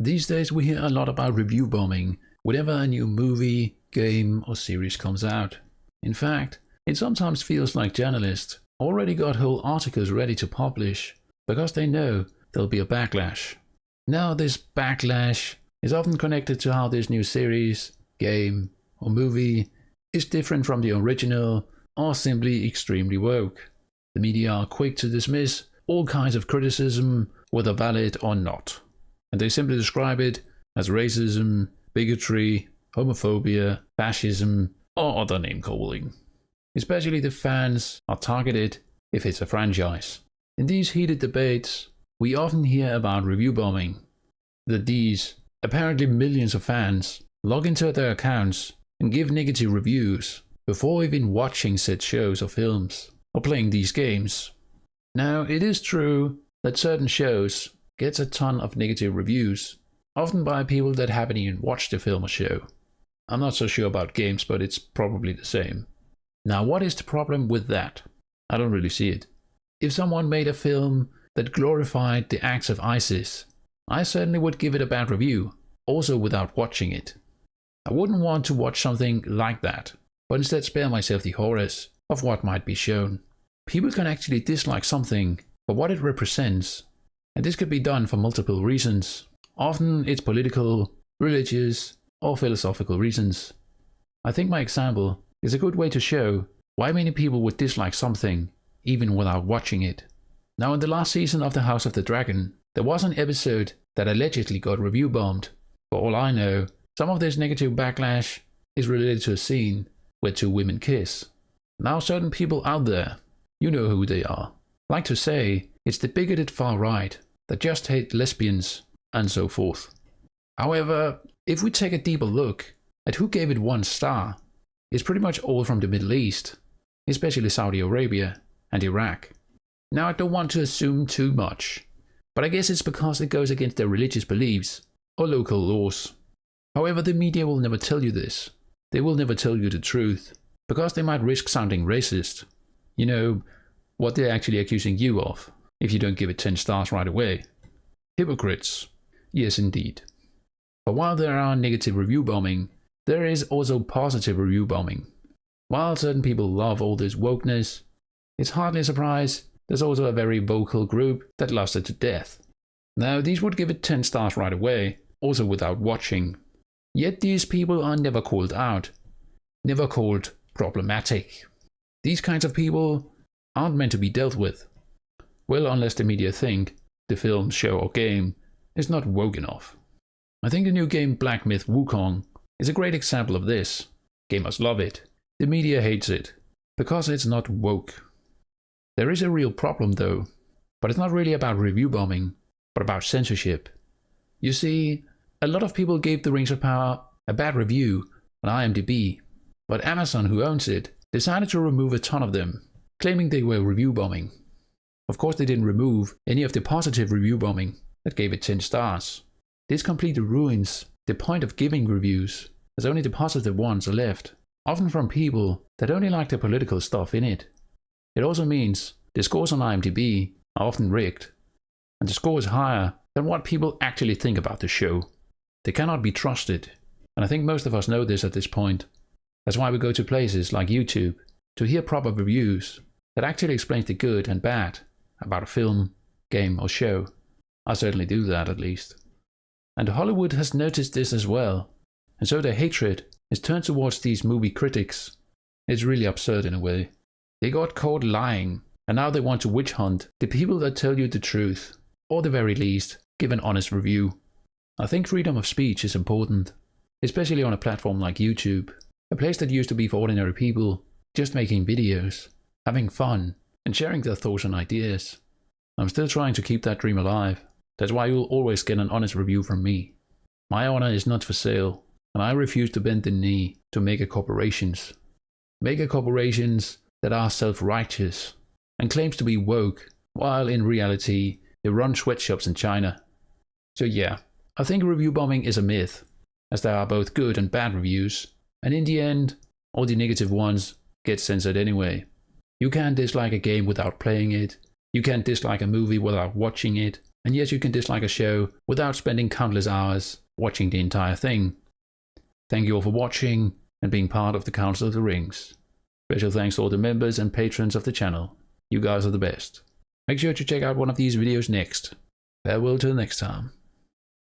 These days we hear a lot about review bombing whenever a new movie, game or series comes out. In fact, it sometimes feels like journalists already got whole articles ready to publish because they know there'll be a backlash. Now this backlash is often connected to how this new series, game or movie is different from the original or simply extremely woke. The media are quick to dismiss all kinds of criticism, whether valid or not. And they simply describe it as racism, bigotry, homophobia, fascism, or other name calling. Especially the fans are targeted if it's a franchise. In these heated debates, we often hear about review bombing. That these, apparently millions of fans, log into their accounts and give negative reviews before even watching said shows or films, or playing these games. Now, it is true that certain shows get a ton of negative reviews, often by people that haven't even watched the film or show. I'm not so sure about games, but it's probably the same. Now, what is the problem with that? I don't really see it. If someone made a film that glorified the acts of ISIS, I certainly would give it a bad review, also without watching it. I wouldn't want to watch something like that, but instead spare myself the horrors of what might be shown. People can actually dislike something for what it represents, and this could be done for multiple reasons. Often it's political, religious, or philosophical reasons. I think my example is a good way to show why many people would dislike something even without watching it. Now, in the last season of The House of the Dragon, there was an episode that allegedly got review bombed. For all I know, some of this negative backlash is related to a scene where two women kiss. Now, certain people out there, you know who they are, like to say it's the bigoted far right that just hate lesbians and so forth. However, if we take a deeper look at who gave it 1 star, it's pretty much all from the Middle East, especially Saudi Arabia and Iraq. Now, I don't want to assume too much, but I guess it's because it goes against their religious beliefs or local laws. However, the media will never tell you this. They will never tell you the truth, because they might risk sounding racist. You know, what they're actually accusing you of, if you don't give it 10 stars right away. Hypocrites. Yes, indeed. But while there are negative review bombing, there is also positive review bombing. While certain people love all this wokeness, it's hardly a surprise there's also a very vocal group that loves it to death. Now, these would give it 10 stars right away, also without watching. Yet these people are never called out, never called problematic. These kinds of people aren't meant to be dealt with. Well, unless the media think the film, show or game is not woke enough. I think the new game Black Myth Wukong is a great example of this. Gamers love it. The media hates it, because it's not woke. There is a real problem though, but it's not really about review bombing, but about censorship. You see, a lot of people gave The Rings of Power a bad review on IMDb, but Amazon, who owns it, decided to remove a ton of them, claiming they were review bombing. Of course, they didn't remove any of the positive review bombing that gave it 10 stars. This completely ruins the point of giving reviews, as only the positive ones are left, often from people that only like the political stuff in it. It also means the scores on IMDb are often rigged, and the score is higher than what people actually think about the show. They cannot be trusted, and I think most of us know this at this point. That's why we go to places like YouTube to hear proper reviews that actually explains the good and bad about a film, game or show. I certainly do that, at least. And Hollywood has noticed this as well, and so their hatred is turned towards these movie critics. It's really absurd in a way. They got caught lying, and now they want to witch hunt the people that tell you the truth, or at the very least, give an honest review. I think freedom of speech is important, especially on a platform like YouTube, a place that used to be for ordinary people, just making videos, having fun, and sharing their thoughts and ideas. I'm still trying to keep that dream alive. That's why you'll always get an honest review from me. My honor is not for sale, and I refuse to bend the knee to mega corporations. Mega corporations that are self-righteous and claims to be woke, while in reality they run sweatshops in China. So yeah, I think review bombing is a myth, as there are both good and bad reviews, and in the end, all the negative ones get censored anyway. You can't dislike a game without playing it, you can't dislike a movie without watching it, and yet you can dislike a show without spending countless hours watching the entire thing. Thank you all for watching and being part of the Council of the Rings. Special thanks to all the members and patrons of the channel. You guys are the best. Make sure to check out one of these videos next. Farewell till next time.